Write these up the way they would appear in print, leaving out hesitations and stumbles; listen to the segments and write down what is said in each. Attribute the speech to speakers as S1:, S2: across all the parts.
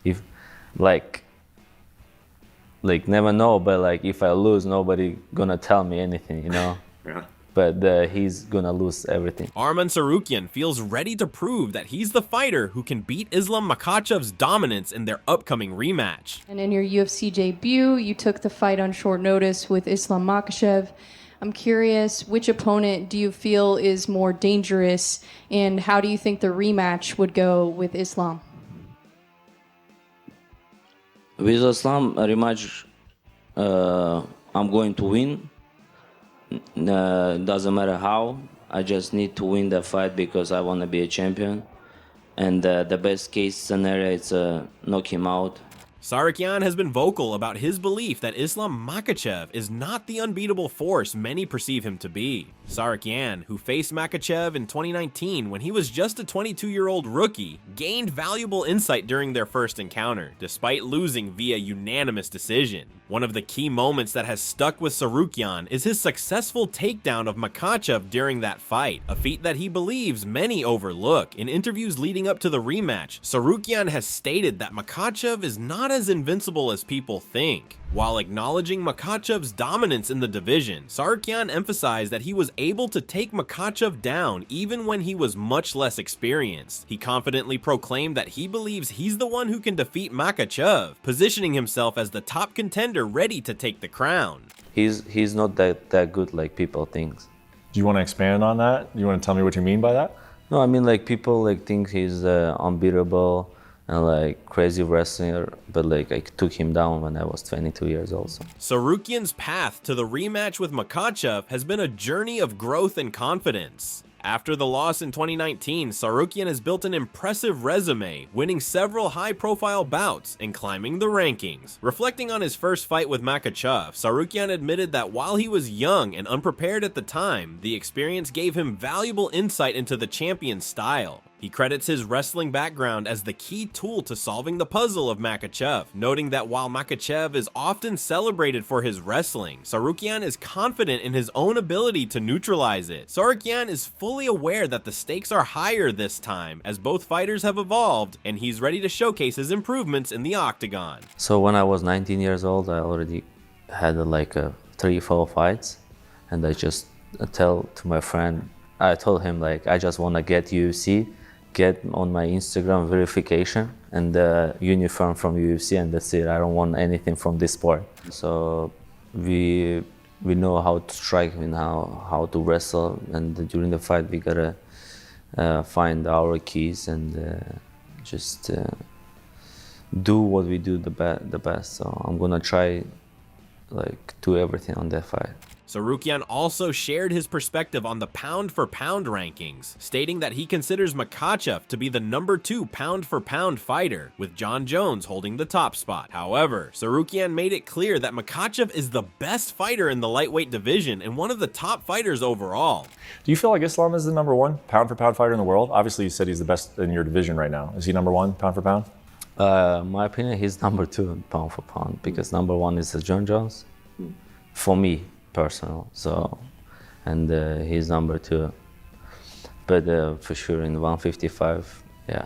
S1: if like never know, but like if I lose, nobody gonna tell me anything, you know.
S2: Yeah.
S1: But he's gonna lose everything.
S3: Arman Tsarukyan feels ready to prove that he's the fighter who can beat Islam Makhachev's dominance in their upcoming rematch.
S4: And in your UFC debut, you took the fight on short notice with Islam Makhachev. I'm curious, which opponent do you feel is more dangerous, and how do you think the rematch would go with Islam?
S1: With Islam rematch, I'm going to win. Doesn't matter how. I just need to win the fight because I want to be a champion. And the best case scenario is knock him out.
S3: Tsarukyan has been vocal about his belief that Islam Makhachev is not the unbeatable force many perceive him to be. Tsarukyan, who faced Makhachev in 2019 when he was just a 22-year-old rookie, gained valuable insight during their first encounter, despite losing via unanimous decision. One of the key moments that has stuck with Tsarukyan is his successful takedown of Makhachev during that fight, a feat that he believes many overlook. In interviews leading up to the rematch, Tsarukyan has stated that Makhachev is not as invincible as people think. While acknowledging Makhachev's dominance in the division, Tsarukyan emphasized that he was able to take Makhachev down even when he was much less experienced. He confidently proclaimed that he believes he's the one who can defeat Makhachev, positioning himself as the top contender ready to take the crown.
S1: He's not that good like people think.
S2: Do you want to expand on that? Do you want to tell me what you mean by that?
S1: No, I mean like people like think he's unbeatable and like crazy wrestler, but like I took him down when I was 22 years old. So.
S3: Tsarukyan's path to the rematch with Makhachev has been a journey of growth and confidence. After the loss in 2019, Tsarukyan has built an impressive resume, winning several high-profile bouts and climbing the rankings. Reflecting on his first fight with Makhachev, Tsarukyan admitted that while he was young and unprepared at the time, the experience gave him valuable insight into the champion's style. He credits his wrestling background as the key tool to solving the puzzle of Makhachev, noting that while Makhachev is often celebrated for his wrestling, Tsarukyan is confident in his own ability to neutralize it. Tsarukyan is fully aware that the stakes are higher this time, as both fighters have evolved, and he's ready to showcase his improvements in the octagon.
S1: So when I was 19 years old, I already had like 3-4 fights, and I just tell to my friend, I told him like, I just want to get UFC, get on my Instagram verification and the uniform from UFC, and that's it. I don't want anything from this sport. So we know how to strike and how to wrestle, and during the fight we gotta find our keys and just do what we do the best. So I'm gonna try like do everything on that fight.
S3: Tsarukyan also shared his perspective on the pound-for-pound rankings, stating that he considers Makhachev to be the #2 pound-for-pound fighter, with John Jones holding the top spot. However, Tsarukyan made it clear that Makhachev is the best fighter in the lightweight division and one of the top fighters overall.
S2: Do you feel like Islam is the #1 pound-for-pound fighter in the world? Obviously, you said he's the best in your division right now. Is he #1 pound-for-pound?
S1: My opinion, he's #2 pound-for-pound because #1 is John Jones, for me. Personal, so, and he's #2, but for sure in 155, yeah,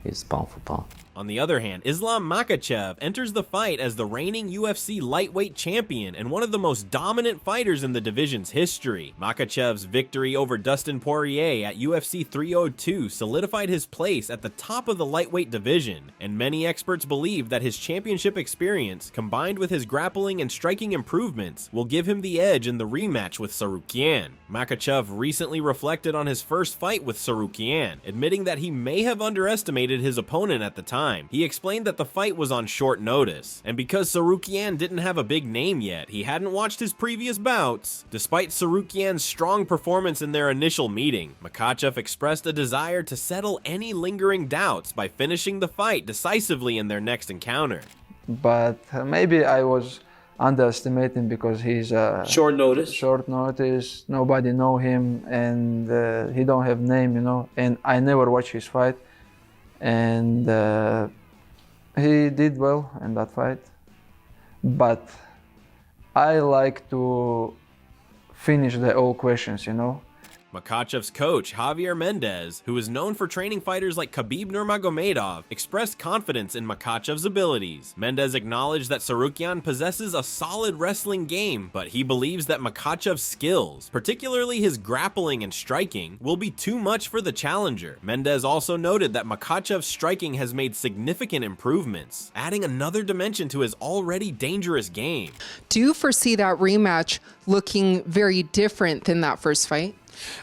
S1: he's pound for pound.
S3: On the other hand, Islam Makhachev enters the fight as the reigning UFC lightweight champion and one of the most dominant fighters in the division's history. Makhachev's victory over Dustin Poirier at UFC 302 solidified his place at the top of the lightweight division, and many experts believe that his championship experience, combined with his grappling and striking improvements, will give him the edge in the rematch with Tsarukyan. Makhachev recently reflected on his first fight with Tsarukyan, admitting that he may have underestimated his opponent at the time. He explained that the fight was on short notice, and because Tsarukyan didn't have a big name yet, he hadn't watched his previous bouts. Despite Tsarukyan's strong performance in their initial meeting, Makhachev expressed a desire to settle any lingering doubts by finishing the fight decisively in their next encounter.
S5: But maybe I was underestimating because he's
S6: short notice,
S5: nobody know him, and he don't have name, you know, and I never watch his fight. And he did well in that fight, but I like to finish the all questions, you know.
S3: Makhachev's coach, Javier Mendez, who is known for training fighters like Khabib Nurmagomedov, expressed confidence in Makhachev's abilities. Mendez acknowledged that Tsarukyan possesses a solid wrestling game, but he believes that Makhachev's skills, particularly his grappling and striking, will be too much for the challenger. Mendez also noted that Makhachev's striking has made significant improvements, adding another dimension to his already dangerous game.
S7: Do you foresee that rematch looking very different than that first fight?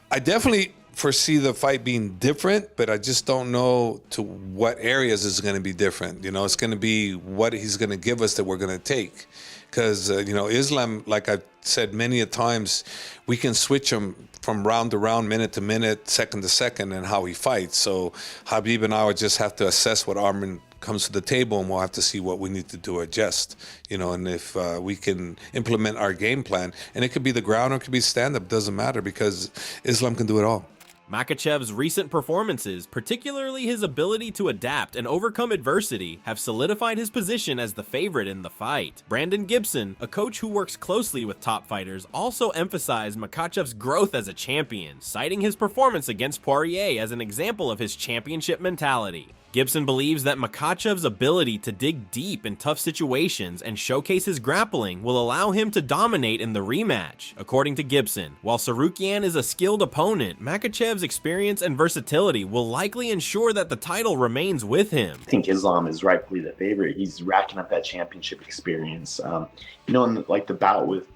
S8: I definitely foresee the fight being different, but I just don't know to what areas is going to be different. You know, it's going to be what he's going to give us that we're going to take. Because, you know, Islam, like I've said many a times, we can switch him from round to round, minute to minute, second to second, and how he fights. So Khabib and I would just have to assess what Arman comes to the table, and we'll have to see what we need to do adjust, you know, and if we can implement our game plan. And it could be the ground or it could be stand-up, doesn't matter, because Islam can do it all.
S3: Makhachev's recent performances, particularly his ability to adapt and overcome adversity, have solidified his position as the favorite in the fight. Brandon Gibson, a coach who works closely with top fighters, also emphasized Makhachev's growth as a champion, citing his performance against Poirier as an example of his championship mentality. Gibson believes that Makhachev's ability to dig deep in tough situations and showcase his grappling will allow him to dominate in the rematch. According to Gibson, while Tsarukyan is a skilled opponent, Makhachev's experience and versatility will likely ensure that the title remains with him.
S9: I think Islam is rightfully the favorite. He's racking up that championship experience. You know, in the bout with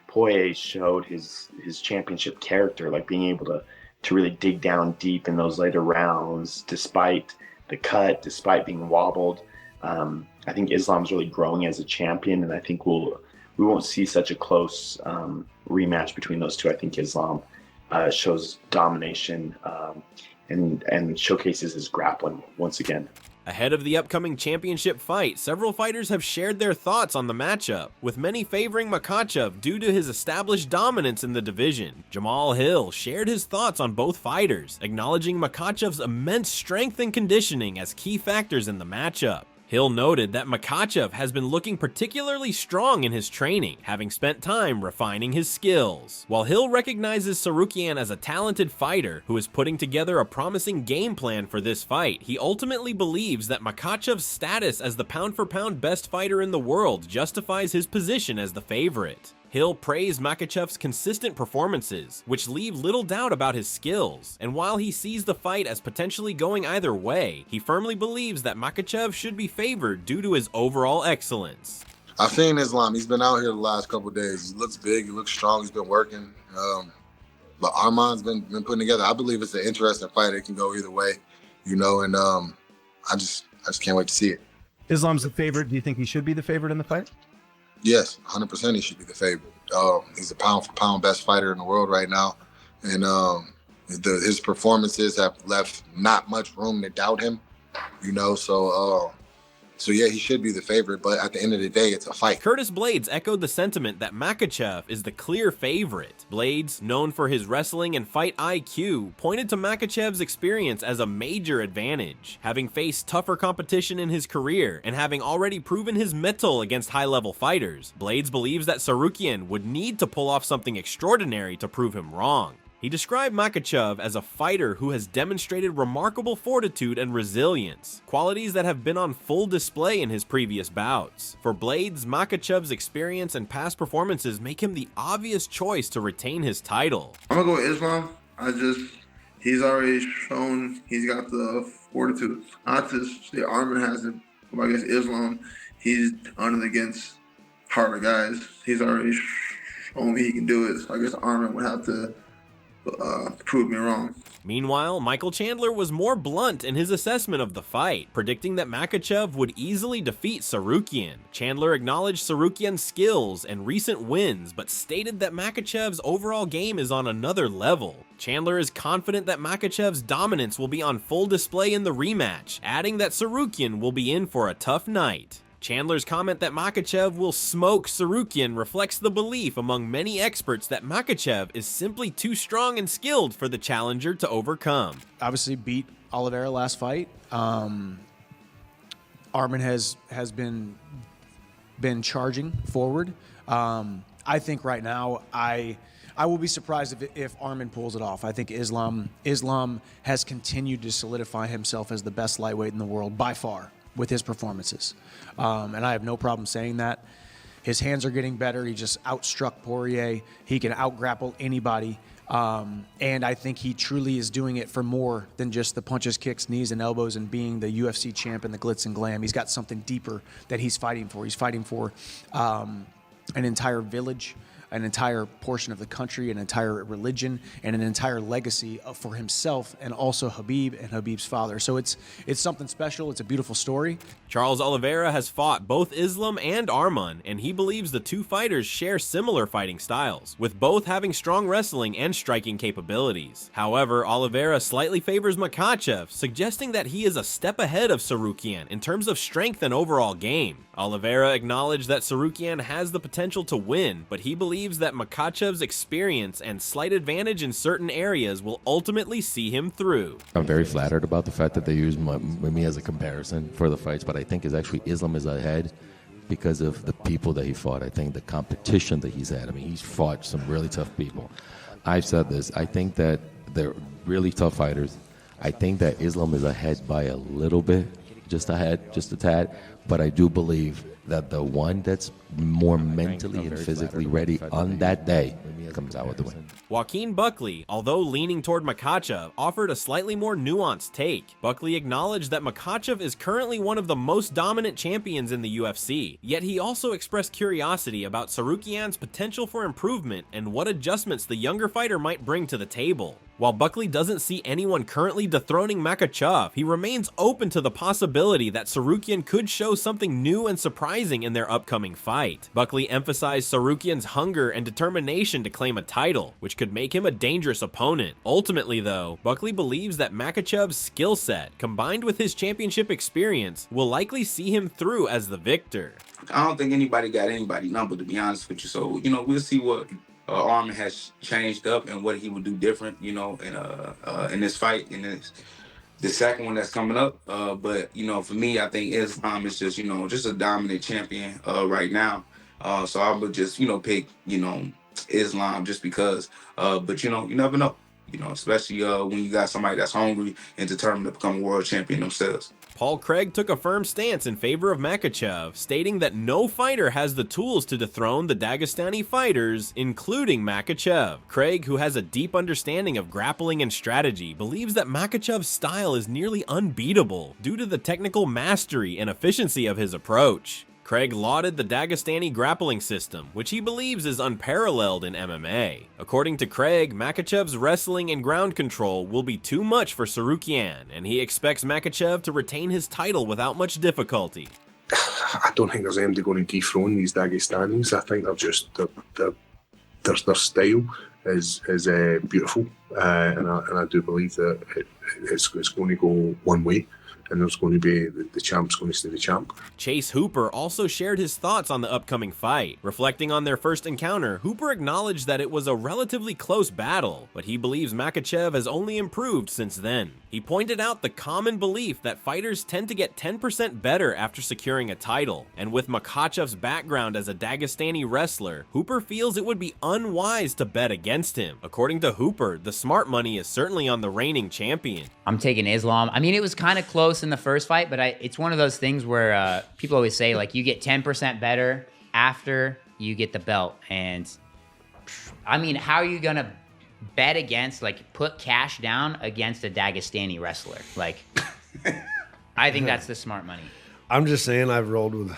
S9: Poirier showed his championship character, like being able to really dig down deep in those later rounds, despite the cut, despite being wobbled. I think Islam's really growing as a champion, and I think we won't see such a close rematch between those two. I think Islam shows domination and showcases his grappling once again.
S3: Ahead of the upcoming championship fight, several fighters have shared their thoughts on the matchup, with many favoring Makhachev due to his established dominance in the division. Jamal Hill shared his thoughts on both fighters, acknowledging Makhachev's immense strength and conditioning as key factors in the matchup. Hill noted that Makhachev has been looking particularly strong in his training, having spent time refining his skills. While Hill recognizes Tsarukyan as a talented fighter who is putting together a promising game plan for this fight, he ultimately believes that Makhachev's status as the pound-for-pound best fighter in the world justifies his position as the favorite. Hill praised Makhachev's consistent performances, which leave little doubt about his skills, and while he sees the fight as potentially going either way, he firmly believes that Makhachev should be favored due to his overall excellence.
S10: I've seen Islam. He's been out here the last couple of days. He looks big, he looks strong, he's been working. But Arman's been putting together. I believe it's an interesting fight. It can go either way, you know, and I just can't wait to see it.
S11: Islam's the favorite. Do you think he should be the favorite in the fight?
S10: Yes, 100% he should be the favorite. He's a pound-for-pound best fighter in the world right now. And his performances have left not much room to doubt him, you know. So yeah, he should be the favorite, but at the end of the day, it's a fight.
S3: Curtis Blaydes echoed the sentiment that Makhachev is the clear favorite. Blaydes, known for his wrestling and fight IQ, pointed to Makhachev's experience as a major advantage, having faced tougher competition in his career and having already proven his mettle against high-level fighters. Blaydes believes that Tsarukyan would need to pull off something extraordinary to prove him wrong. He described Makhachev as a fighter who has demonstrated remarkable fortitude and resilience, qualities that have been on full display in his previous bouts. For Blaydes, Makhachev's experience and past performances make him the obvious choice to retain his title.
S12: I'm gonna go with Islam. He's already shown he's got the fortitude. Not to say Arman has it, but I guess Islam, he's done it against harder guys. He's already shown me he can do it. So I guess Arman would have to prove me wrong.
S3: Meanwhile, Michael Chandler was more blunt in his assessment of the fight, predicting that Makhachev would easily defeat Tsarukyan. Chandler acknowledged Tsarukyan's skills and recent wins, but stated that Makhachev's overall game is on another level. Chandler is confident that Makhachev's dominance will be on full display in the rematch, adding that Tsarukyan will be in for a tough night. Chandler's comment that Makhachev will smoke Tsarukyan reflects the belief among many experts that Makhachev is simply too strong and skilled for the challenger to overcome.
S11: Obviously beat Oliveira last fight. Arman has been charging forward. I think right now I I will be surprised if Arman pulls it off. I think Islam has continued to solidify himself as the best lightweight in the world by far with his performances. And I have no problem saying that. His hands are getting better. He just outstruck Poirier. He can out-grapple anybody. And I think he truly is doing it for more than just the punches, kicks, knees, and elbows and being the UFC champ and the glitz and glam. He's got something deeper that he's fighting for. He's fighting for an entire village, an entire portion of the country, an entire religion, and an entire legacy for himself and also Khabib and Khabib's father. So it's something special. It's a beautiful story.
S3: Charles Oliveira has fought both Islam and Arman, and he believes the two fighters share similar fighting styles, with both having strong wrestling and striking capabilities. However, Oliveira slightly favors Makhachev, suggesting that he is a step ahead of Tsarukyan in terms of strength and overall game. Oliveira acknowledged that Tsarukyan has the potential to win, but he believes that Makhachev's experience and slight advantage in certain areas will ultimately see him through.
S13: I'm very flattered about the fact that they use me as a comparison for the fights, but I think is actually Islam is ahead because of the people that he fought. I think the competition that he's had. I mean, he's fought some really tough people. I've said this. I think that they're really tough fighters. I think that Islam is ahead by a little bit, just ahead, just a tad. But I do believe that the one that's more mentally and physically ready on that day comes out with the win.
S3: Joaquin Buckley, although leaning toward Makhachev, offered a slightly more nuanced take. Buckley acknowledged that Makhachev is currently one of the most dominant champions in the UFC, yet he also expressed curiosity about Tsarukyan's potential for improvement and what adjustments the younger fighter might bring to the table. While Buckley doesn't see anyone currently dethroning Makhachev, he remains open to the possibility that Tsarukyan could show something new and surprising in their upcoming fight. Buckley emphasized Tsarukyan's hunger and determination to claim a title, which could make him a dangerous opponent. Ultimately, though, Buckley believes that Makhachev's skill set, combined with his championship experience, will likely see him through as the victor.
S6: I don't think anybody got anybody number, to be honest with you. So, we'll see what Arman has changed up and what he would do different, in this fight, in the second one that's coming up. But, for me, I think Islam is just, just a dominant champion right now. So I would just, pick, Islam just because. But, you never know, especially when you got somebody that's hungry and determined to become a world champion themselves.
S3: Paul Craig took a firm stance in favor of Makhachev, stating that no fighter has the tools to dethrone the Dagestani fighters, including Makhachev. Craig, who has a deep understanding of grappling and strategy, believes that Makhachev's style is nearly unbeatable due to the technical mastery and efficiency of his approach. Craig lauded the Dagestani grappling system, which he believes is unparalleled in MMA. According to Craig, Makhachev's wrestling and ground control will be too much for Tsarukyan, and he expects Makhachev to retain his title without much difficulty.
S14: I don't think there's anybody going to dethrone these Dagestanis. I think they're just their style is beautiful, and I do believe that it's going to go one way. And there's going to be the champ's going to stay the champ.
S3: Chase Hooper also shared his thoughts on the upcoming fight. Reflecting on their first encounter, Hooper acknowledged that it was a relatively close battle, but he believes Makhachev has only improved since then. He pointed out the common belief that fighters tend to get 10% better after securing a title, and with Makhachev's background as a Dagestani wrestler, Hooper feels it would be unwise to bet against him. According to Hooper, the smart money is certainly on the reigning champion.
S15: I'm taking Islam. I mean, it was kind of close in the first fight, but it's one of those things where people always say, like, you get 10% better after you get the belt. And I mean, how are you going to bet against, like, put cash down against a Dagestani wrestler? Like, I think that's the smart money.
S16: I'm just saying I've rolled with...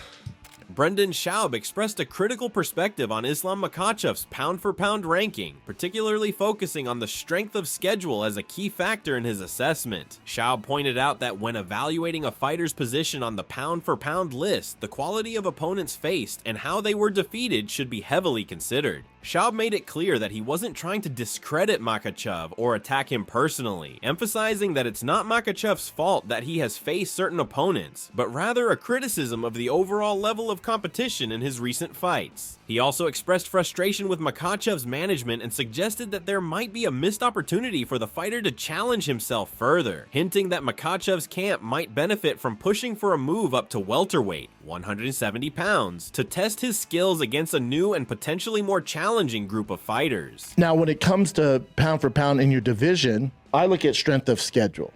S3: Brendan Schaub expressed a critical perspective on Islam Makhachev's pound-for-pound ranking, particularly focusing on the strength of schedule as a key factor in his assessment. Schaub pointed out that when evaluating a fighter's position on the pound-for-pound list, the quality of opponents faced and how they were defeated should be heavily considered. Schaub made it clear that he wasn't trying to discredit Makhachev or attack him personally, emphasizing that it's not Makhachev's fault that he has faced certain opponents, but rather a criticism of the overall level of competition in his recent fights. He also expressed frustration with Makhachev's management and suggested that there might be a missed opportunity for the fighter to challenge himself further, hinting that Makhachev's camp might benefit from pushing for a move up to welterweight. 170 pounds, to test his skills against a new and potentially more challenging group of fighters.
S17: Now, when it comes to pound for pound in your division, I look at strength of schedule.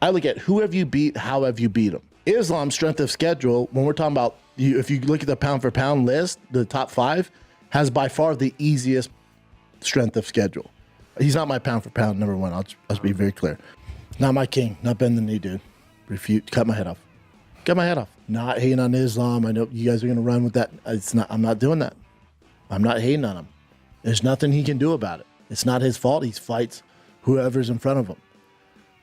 S17: I look at who have you beat, how have you beat them. Islam's strength of schedule, when we're talking about, if you look at the pound for pound list, the top 5, has by far the easiest strength of schedule. He's not my pound for pound number 1. I'll be very clear. Not my king. Not bend the knee, dude. Refute. Cut my head off. Cut my head off. Not hating on Islam. I know you guys are going to run with that. I'm not doing that. I'm not hating on him. There's nothing he can do about it. It's not his fault. He fights whoever's in front of him.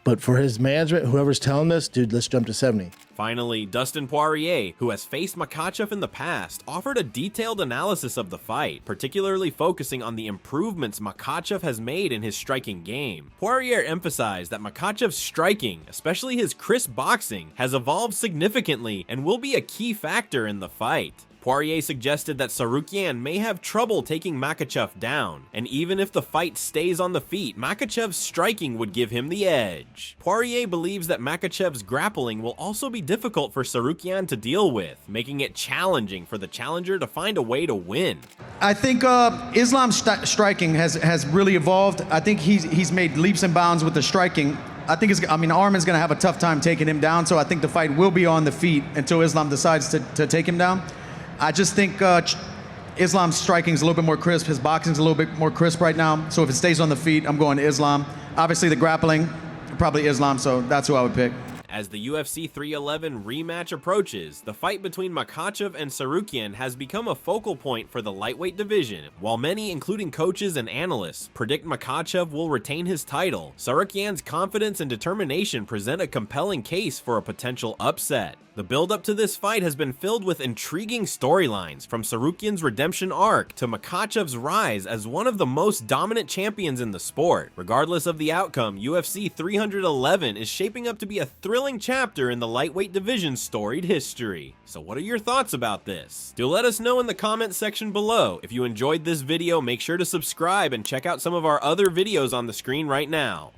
S17: But for his management, whoever's telling this, dude, let's jump to 70.
S3: Finally, Dustin Poirier, who has faced Makhachev in the past, offered a detailed analysis of the fight, particularly focusing on the improvements Makhachev has made in his striking game. Poirier emphasized that Makhachev's striking, especially his crisp boxing, has evolved significantly and will be a key factor in the fight. Poirier suggested that Tsarukyan may have trouble taking Makhachev down, and even if the fight stays on the feet, Makhachev's striking would give him the edge. Poirier believes that Makhachev's grappling will also be difficult for Tsarukyan to deal with, making it challenging for the challenger to find a way to win.
S11: I think Islam's striking has really evolved. I think he's made leaps and bounds with the striking. Arman's gonna have a tough time taking him down, so I think the fight will be on the feet until Islam decides to take him down. I just think Islam's striking is a little bit more crisp. His boxing is a little bit more crisp right now. So if it stays on the feet, I'm going to Islam. Obviously, the grappling, probably Islam. So that's who I would pick.
S3: As the UFC 3-11 rematch approaches, the fight between Makhachev and Tsarukyan has become a focal point for the lightweight division. While many, including coaches and analysts, predict Makhachev will retain his title, Tsarukyan's confidence and determination present a compelling case for a potential upset. The build-up to this fight has been filled with intriguing storylines, from Tsarukyan's redemption arc to Makhachev's rise as one of the most dominant champions in the sport. Regardless of the outcome, UFC 311 is shaping up to be a thrilling chapter in the lightweight division's storied history. So what are your thoughts about this? Do let us know in the comments section below. If you enjoyed this video, make sure to subscribe and check out some of our other videos on the screen right now.